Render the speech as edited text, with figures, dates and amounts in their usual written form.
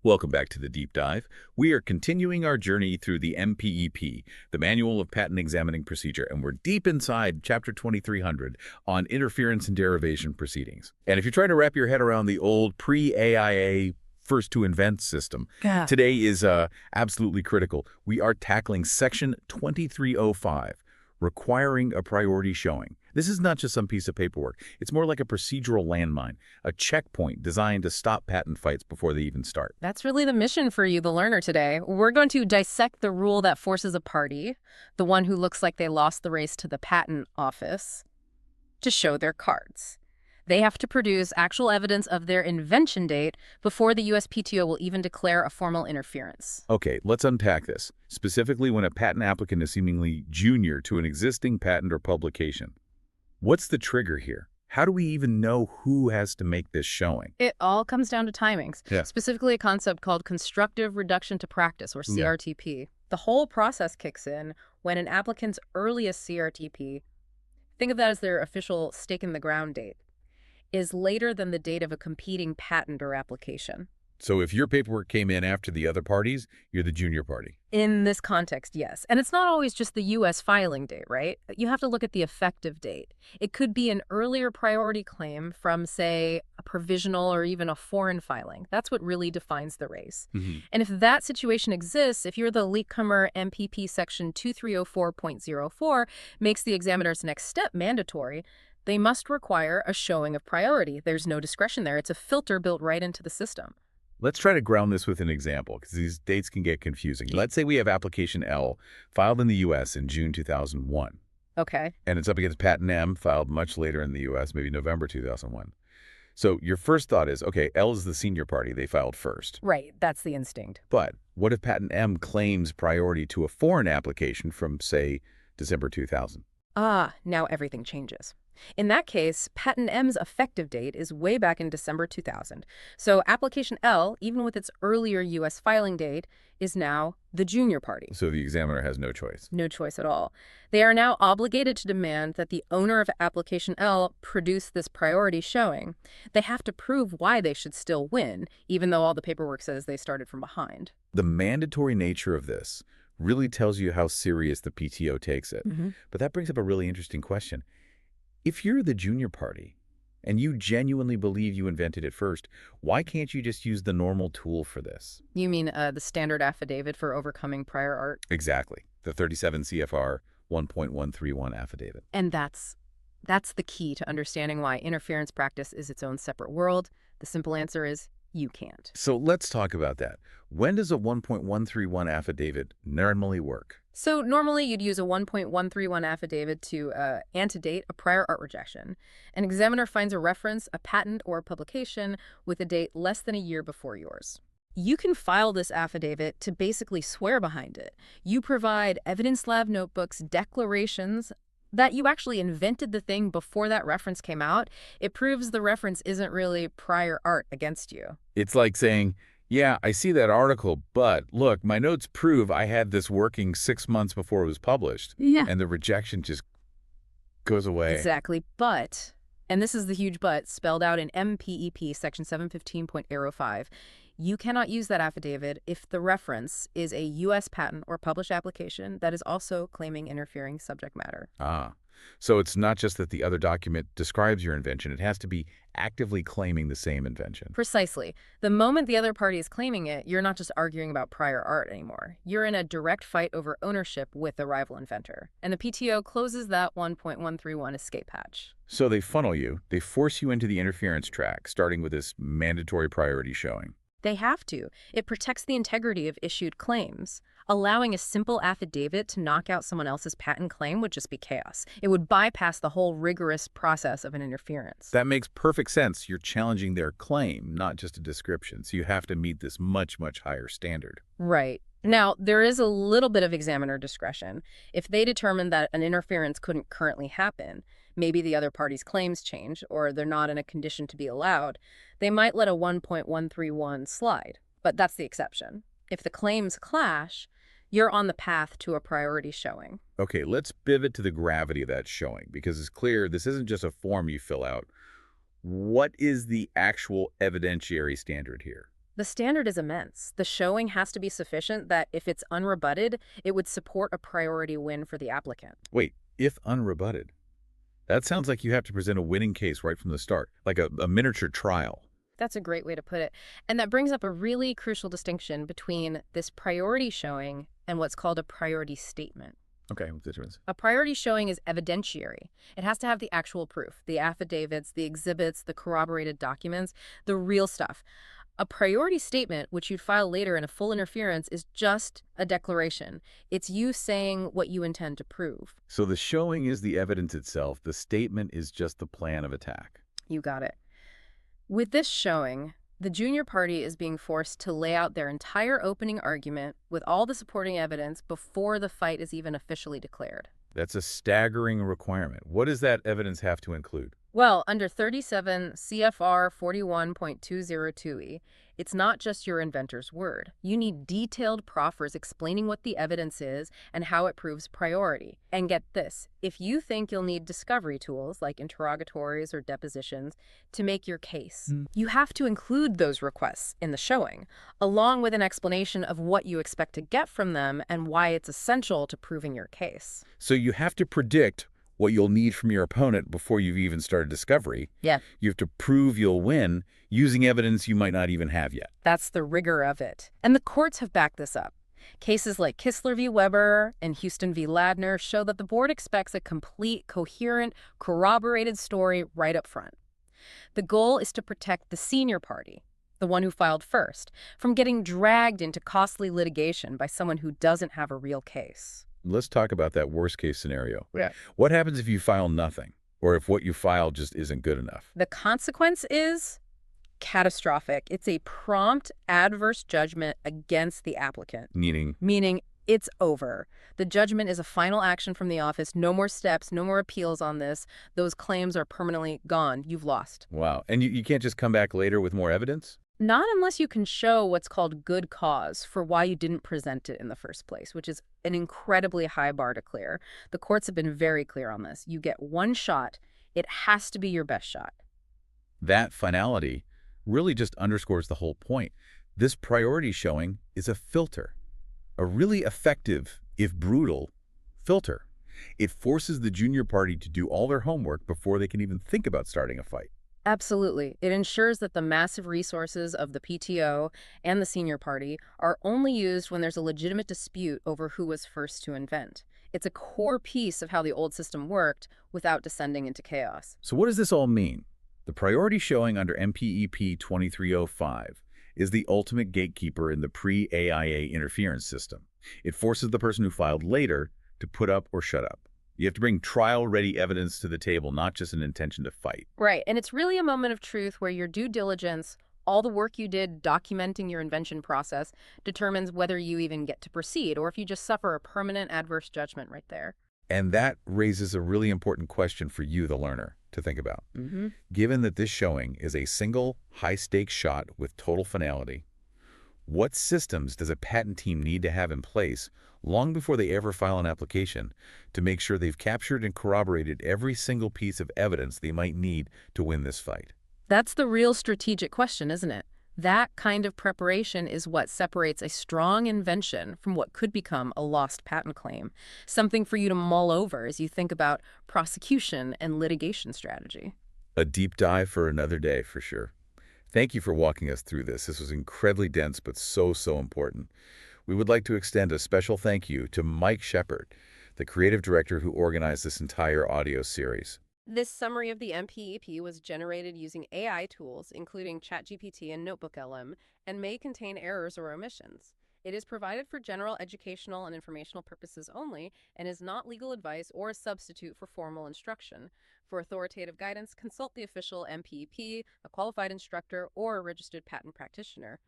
Welcome back to the Deep Dive. We are continuing our journey through the MPEP, the Manual of Patent Examining Procedure, and we're deep inside Chapter 2300 on interference and derivation proceedings. And if you're trying to wrap your head around the old pre-AIA first to invent system, today is absolutely critical. We are tackling Section 2305, requiring a priority showing. This is not just some piece of paperwork. It's more like a procedural landmine, a checkpoint designed to stop patent fights before they even start. That's really the mission for you, the learner, today. We're going to dissect the rule that forces a party, the one who looks like they lost the race to the patent office, to show their cards. They have to produce actual evidence of their invention date before the USPTO will even declare a formal interference. Okay, let's unpack this, specifically when a patent applicant is seemingly junior to an existing patent or publication. What's the trigger here? How do we even know who has to make this showing? It all comes down to timings, specifically a concept called constructive reduction to practice, or CRTP. The whole process kicks in when an applicant's earliest CRTP, think of that as their official stake-in-the-ground date, is later than the date of a competing patent or application. So if your paperwork came in after the other parties, you're the junior party. In this context, yes. And it's not always just the U.S. filing date, right? You have to look at the effective date. It could be an earlier priority claim from, say, a provisional or even a foreign filing. That's what really defines the race. And if that situation exists, if you're the latecomer, MPP Section 2304.04 makes the examiner's next step mandatory, they must require a showing of priority. There's no discretion there. It's a filter built right into the system. Let's try to ground this with an example, because these dates can get confusing. Let's say we have application L filed in the U.S. in June 2001. Okay. And it's up against patent M filed much later in the U.S., maybe November 2001. So your first thought is, okay, L is the senior party. They filed first. Right. That's the instinct. But what if patent M claims priority to a foreign application from, say, December 2000? Now everything changes. In that case, patent M's effective date is way back in December 2000. So application L, even with its earlier U.S. filing date, is now the junior party. So the examiner has no choice. No choice at all. They are now obligated to demand that the owner of application L produce this priority showing. They have to prove why they should still win, even though all the paperwork says they started from behind. The mandatory nature of this really tells you how serious the PTO takes it. But that brings up a really interesting question. If you're the junior party and you genuinely believe you invented it first, why can't you just use the normal tool for this? You mean the standard affidavit for overcoming prior art? Exactly. The 37 CFR 1.131 affidavit. And that's the key to understanding why interference practice is its own separate world. The simple answer is you can't. So let's talk about that. When does a 1.131 affidavit normally work? So normally you'd use a 1.131 affidavit to antedate a prior art rejection. An examiner finds a reference, a patent, or a publication with a date less than a year before yours. You can file this affidavit to basically swear behind it. You provide evidence lab notebooks, declarations that you actually invented the thing before that reference came out. It proves the reference isn't really prior art against you. It's like saying, yeah, I see that article, but look, my notes prove I had this working 6 months before it was published. And the rejection just goes away. Exactly. But, and this is the huge but, spelled out in MPEP Section 715.05, you cannot use that affidavit if the reference is a U.S. patent or published application that is also claiming interfering subject matter. So it's not just that the other document describes your invention. It has to be actively claiming the same invention. Precisely. The moment the other party is claiming it, you're not just arguing about prior art anymore. You're in a direct fight over ownership with the rival inventor. And the PTO closes that 1.131 escape hatch. So they funnel you. They force you into the interference track, starting with this mandatory priority showing. They have to. It protects the integrity of issued claims. Allowing a simple affidavit to knock out someone else's patent claim would just be chaos. It would bypass the whole rigorous process of an interference. That makes perfect sense. You're challenging their claim, not just a description. So you have to meet this much, much higher standard. Right. Now, there is a little bit of examiner discretion. If they determine that an interference couldn't currently happen, maybe the other party's claims change, or they're not in a condition to be allowed, they might let a 1.131 slide. But that's the exception. If the claims clash, you're on the path to a priority showing. Okay, let's pivot to the gravity of that showing, because it's clear this isn't just a form you fill out. What is the actual evidentiary standard here? The standard is immense. The showing has to be sufficient that if it's unrebutted, it would support a priority win for the applicant. Wait, if unrebutted. That sounds like you have to present a winning case right from the start, like a miniature trial. That's a great way to put it. And that brings up a really crucial distinction between this priority showing and what's called a priority statement. Okay, what's the difference? A priority showing is evidentiary. It has to have the actual proof, the affidavits, the exhibits, the corroborated documents, the real stuff. A priority statement, which you'd file later in a full interference, is just a declaration. It's you saying what you intend to prove. So the showing is the evidence itself. The statement is just the plan of attack. You got it. With this showing, the junior party is being forced to lay out their entire opening argument with all the supporting evidence before the fight is even officially declared. That's a staggering requirement. What does that evidence have to include? Well, under 37 CFR 41.202e, it's not just your inventor's word. You need detailed proffers explaining what the evidence is and how it proves priority. And get this, if you think you'll need discovery tools like interrogatories or depositions to make your case, you have to include those requests in the showing, along with an explanation of what you expect to get from them and why it's essential to proving your case. So you have to predict what you'll need from your opponent before you've even started discovery. Yeah. You have to prove you'll win using evidence you might not even have yet. That's the rigor of it. And the courts have backed this up. Cases like Kistler v. Weber and Houston v. Ladner show that the board expects a complete, coherent, corroborated story right up front. The goal is to protect the senior party, the one who filed first, from getting dragged into costly litigation by someone who doesn't have a real case. Let's talk about that worst case scenario. Yeah. What happens if you file nothing, or if what you file just isn't good enough? The consequence is catastrophic. It's a prompt adverse judgment against the applicant. Meaning it's over. The judgment is a final action from the office. No more steps, no more appeals on this. Those claims are permanently gone. You've lost. Wow. And you can't just come back later with more evidence? Not unless you can show what's called good cause for why you didn't present it in the first place, which is an incredibly high bar to clear. The courts have been very clear on this. You get one shot. It has to be your best shot. That finality really just underscores the whole point. This priority showing is a filter, a really effective, if brutal, filter. It forces the junior party to do all their homework before they can even think about starting a fight. Absolutely. It ensures that the massive resources of the PTO and the senior party are only used when there's a legitimate dispute over who was first to invent. It's a core piece of how the old system worked without descending into chaos. So what does this all mean? The priority showing under MPEP 2305 is the ultimate gatekeeper in the pre-AIA interference system. It forces the person who filed later to put up or shut up. You have to bring trial-ready evidence to the table, not just an intention to fight. Right, and it's really a moment of truth where your due diligence, all the work you did documenting your invention process, determines whether you even get to proceed or if you just suffer a permanent adverse judgment right there. And that raises a really important question for you, the learner, to think about. Given that this showing is a single, high-stakes shot with total finality, what systems does a patent team need to have in place long before they ever file an application to make sure they've captured and corroborated every single piece of evidence they might need to win this fight? That's the real strategic question, isn't it? That kind of preparation is what separates a strong invention from what could become a lost patent claim, something for you to mull over as you think about prosecution and litigation strategy. A deep dive for another day, for sure. Thank you for walking us through this. This was incredibly dense, but so important. We would like to extend a special thank you to Mike Shepard, the creative director who organized this entire audio series. This summary of the MPEP was generated using AI tools, including ChatGPT and NotebookLM, and may contain errors or omissions. It is provided for general educational and informational purposes only and is not legal advice or a substitute for formal instruction. For authoritative guidance, consult the official MPEP, a qualified instructor, or a registered patent practitioner.